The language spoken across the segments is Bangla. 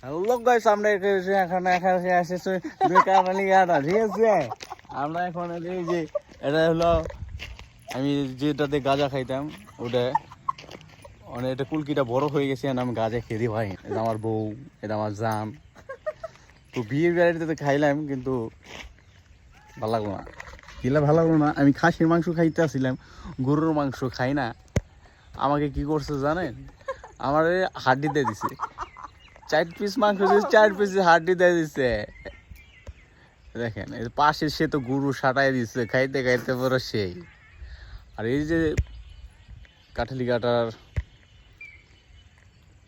হ্যালো গাইস, আমরা এখানে এসেছি কানালিয়ানা, ঠিক আছে? আমরা এখন এই যে এটা হলো আমি যেটাতে গাঁজা খাইতাম ওটা, মানে এটা কুলকিটা বড় হয়ে গেছে, আমি গাঁজা খেতে ভাই। এটা আমার বউ, এটা আমার জান। তো বিয়ের বাড়িতে খাইলাম কিন্তু ভালো লাগলো না। কিলা ভালো লাগলো না, আমি খাসির মাংস খাইতে আসছিলাম, গরুর মাংস খাই না। আমাকে কি করছে জানেন? আমার হাড্ডি দিয়ে দিছে, 4 পিস মাংস দিচ্ছে, 4 পিস হাড্ডি দিয়ে দিচ্ছে। দেখেন এই পাশে সে তো গরু সাটাই দিচ্ছে, খাইতে খাইতে পরে সেই। আর এই যে কাঠালি কাটার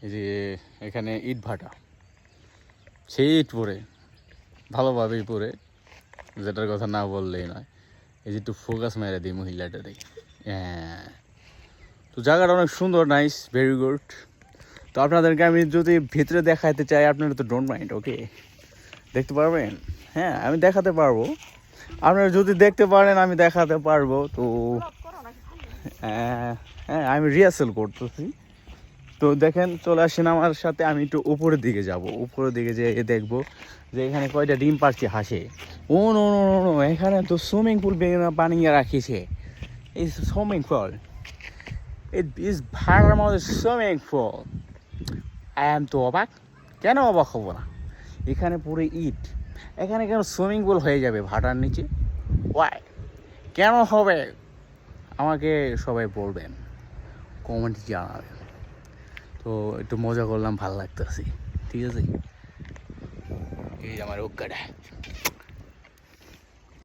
এই যে এখানে ইট ভাটা, সেই ইট পরে ভালোভাবেই পরে, যেটার কথা না বললেই নয়। এই যে একটু ফোকাস মেরে দিই মহিলাটারে। হ্যাঁ, তো জায়গাটা অনেক সুন্দর, নাইস, ভেরি গুড। তো আপনাদেরকে আমি যদি ভিতরে দেখাতে চাই, আপনারা তো ডোন্ট মাইন্ড, ওকে? দেখতে পারবেন? হ্যাঁ, আমি দেখাতে পারবো। আপনারা যদি দেখতে পারেন আমি দেখাতে পারবো। তো হ্যাঁ, আমি রিহার্সেল করতেছি। তো দেখেন, চলে আসেন আমার সাথে, আমি একটু উপরের দিকে যাব। উপরের দিকে যে দেখবো যে এখানে কয়টা ডিম পারছে হাসে। ও নো নো নো নো, এখানে তো সুইমিং পুল বানিয়ে রাখিছে। এই সুইমিং পুল, ইট ইজ ভাড়ার মধ্যে সুইমিং পুল। আই এম তো অবাক। কেন অবাক হবো না? এখানে পুরো ইট, এখানে কেন সুইমিং পুল হয়ে যাবে ভাটার নিচে? ওয়াই, কেন হবে? আমাকে সবাই বলবেন, কমেন্টে জানাবেন। তো একটু মজা করলাম, ভালো লাগতেছে, ঠিক আছে? এই আমার ওকাটা।